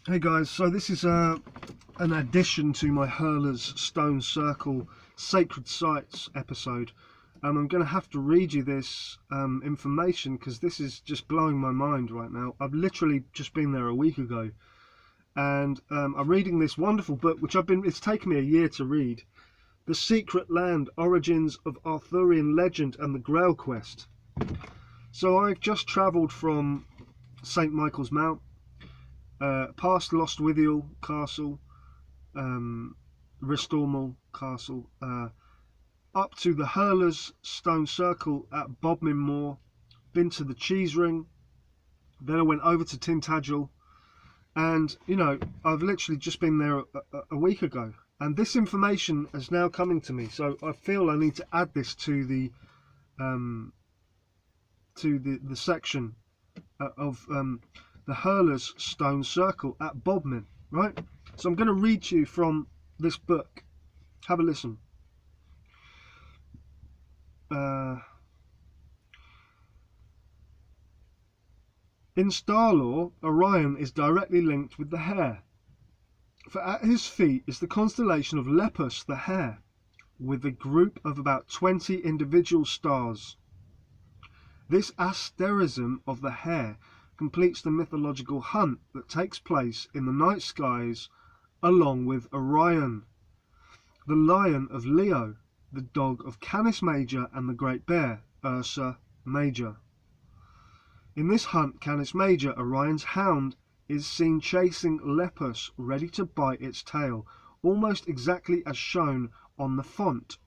Hey guys, so this is an addition to my Hurler's Stone Circle Sacred Sites episode. I'm going to have to read you this information because this is just blowing my mind right now. I've literally just been there a week ago, and I'm reading this wonderful book which it's taken me a year to read. The Secret Land, Origins of Arthurian Legend and the Grail Quest. So I've just travelled from St. Michael's Mount, past Lostwithiel Castle, Ristormal Castle, up to the Hurler's Stone Circle at Bodmin Moor, been to the cheesewring, then I went over to Tintagel, and you know, I've literally just been there a week ago, and this information is now coming to me, so I feel I need to add this to the section of the Hurler's Stone Circle at Bodmin, right? So I'm going to read to you from this book. Have a listen. In star lore, Orion is directly linked with the Hare, for at his feet is the constellation of Lepus the Hare, with a group of about 20 individual stars. This asterism of the Hare completes the mythological hunt that takes place in the night skies along with Orion, the lion of Leo, the dog of Canis Major, and the great bear, Ursa Major. In this hunt, Canis Major, Orion's hound, is seen chasing Lepus, ready to bite its tail, almost exactly as shown on the font.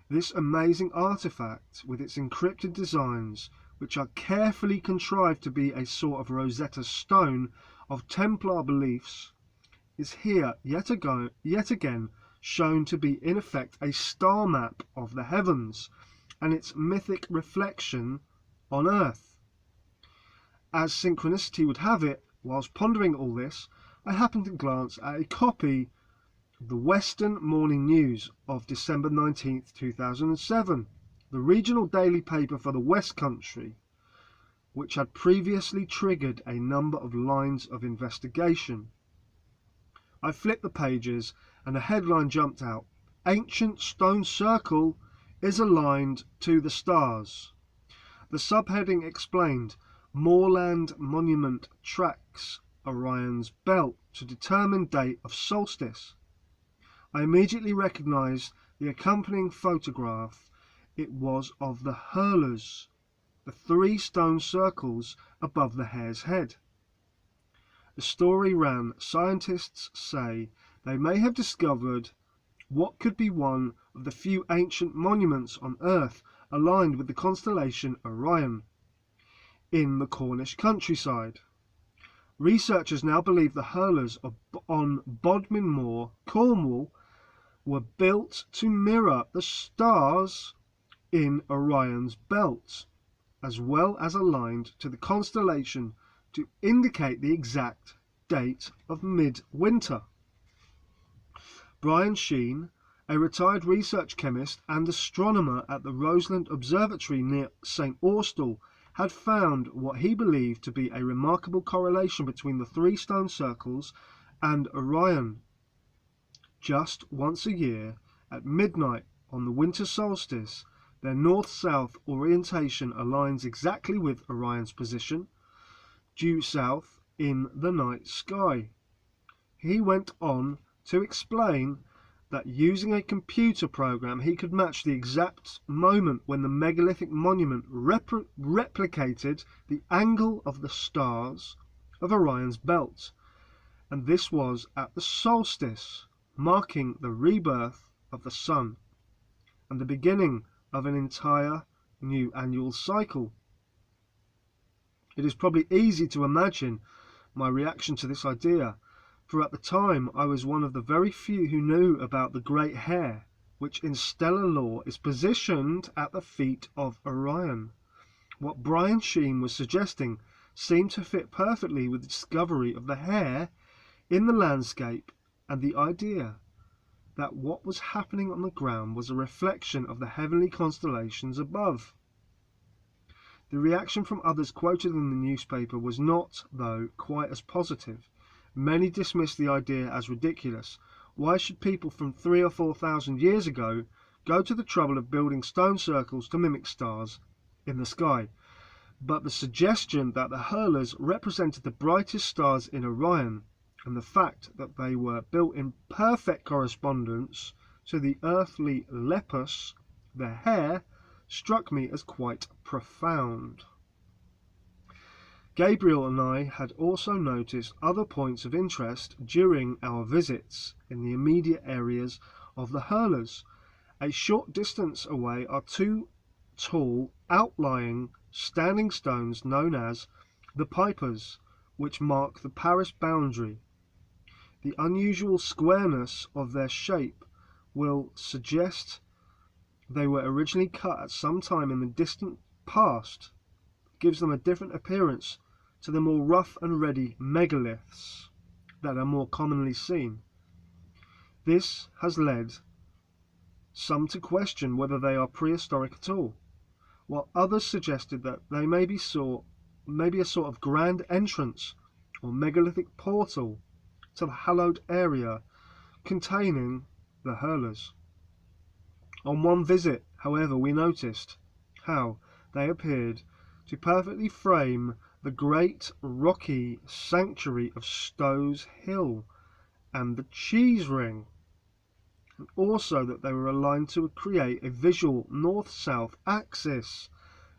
This amazing artifact, with its encrypted designs, which are carefully contrived to be a sort of Rosetta Stone of Templar beliefs, is here yet again shown to be in effect a star map of the heavens and its mythic reflection on Earth. As synchronicity would have it, whilst pondering all this, I happened to glance at a copy of the Western Morning News of December 19th, 2007, the regional daily paper for the West Country, which had previously triggered a number of lines of investigation. I flipped the pages and a headline jumped out: Ancient Stone Circle is aligned to the stars. The subheading explained: Moorland Monument tracks Orion's belt to determine date of solstice. I immediately recognized the accompanying photograph. It was of the Hurlers, the 3 stone circles above the hare's head. The story ran: scientists say they may have discovered what could be one of the few ancient monuments on Earth aligned with the constellation Orion in the Cornish countryside. Researchers now believe the Hurlers on Bodmin Moor, Cornwall, were built to mirror the stars in Orion's belt, as well as aligned to the constellation to indicate the exact date of midwinter. Brian Sheen, a retired research chemist and astronomer at the Roseland Observatory near St. Austell, had found what he believed to be a remarkable correlation between the 3 stone circles and Orion. Just once a year, at midnight on the winter solstice, their north-south orientation aligns exactly with Orion's position, due south in the night sky. He went on to explain that using a computer program he could match the exact moment when the megalithic monument replicated the angle of the stars of Orion's belt, and this was at the solstice, marking the rebirth of the sun and the beginning of an entire new annual cycle. It is probably easy to imagine my reaction to this idea, for at the time I was one of the very few who knew about the Great Hare, which in stellar lore is positioned at the feet of Orion. What Brian Sheen was suggesting seemed to fit perfectly with the discovery of the hare in the landscape and the idea that what was happening on the ground was a reflection of the heavenly constellations above. The reaction from others quoted in the newspaper was not, though, quite as positive, Many dismiss the idea as ridiculous. Why should people from 3,000 or 4,000 years ago go to the trouble of building stone circles to mimic stars in the sky? But the suggestion that the hurlers represented the brightest stars in Orion, and the fact that they were built in perfect correspondence to the earthly Lepus, the hare, struck me as quite profound. Gabriel and I had also noticed other points of interest during our visits in the immediate areas of the hurlers. A short distance away are two tall, outlying, standing stones known as the Pipers, which mark the Paris boundary. The unusual squareness of their shape will suggest they were originally cut at some time in the distant past. It gives them a different appearance to the more rough and ready megaliths that are more commonly seen. This has led some to question whether they are prehistoric at all, while others suggested that they may be a sort of grand entrance or megalithic portal to the hallowed area containing the hurlers. On one visit, however, we noticed how they appeared to perfectly frame the great rocky sanctuary of Stowe's Hill and the cheesewring, and also that they were aligned to create a visual north-south axis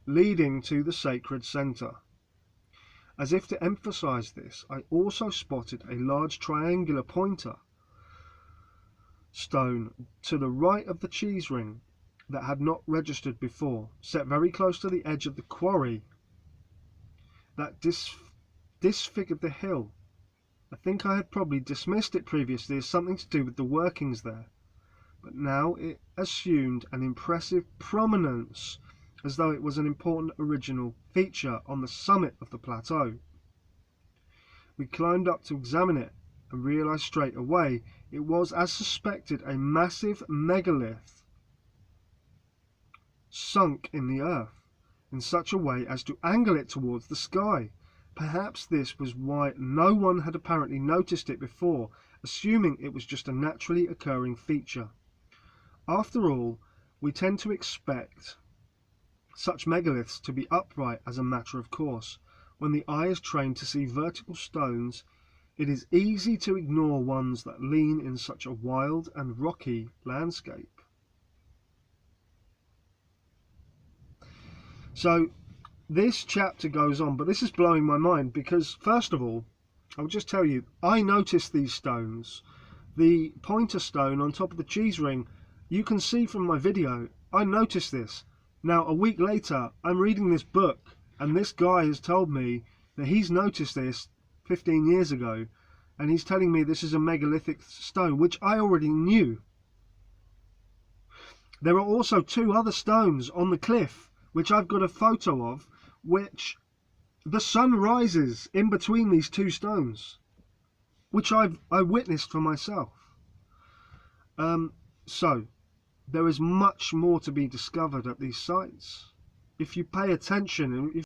leading to the sacred center. As if to emphasize this, I also spotted a large triangular pointer stone to the right of the cheesewring that had not registered before, set very close to the edge of the quarry that disfigured the hill. I think I had probably dismissed it previously as something to do with the workings there, but now it assumed an impressive prominence as though it was an important original feature on the summit of the plateau. We climbed up to examine it and realized straight away it was, as suspected, a massive megalith sunk in the earth in such a way as to angle it towards the sky. Perhaps this was why no one had apparently noticed it before, assuming it was just a naturally occurring feature. After all, we tend to expect such megaliths to be upright as a matter of course. When the eye is trained to see vertical stones, it is easy to ignore ones that lean in such a wild and rocky landscape. So this chapter goes on, but this is blowing my mind because, first of all, I'll just tell you, I noticed these stones. The pointer stone on top of the cheese ring, you can see from my video, I noticed this. Now, a week later, I'm reading this book, and this guy has told me that he's noticed this 15 years ago, and he's telling me this is a megalithic stone, which I already knew. There are also two other stones on the cliff, which I've got a photo of, which the sun rises in between these two stones, which I witnessed for myself. So there is much more to be discovered at these sites if you pay attention and if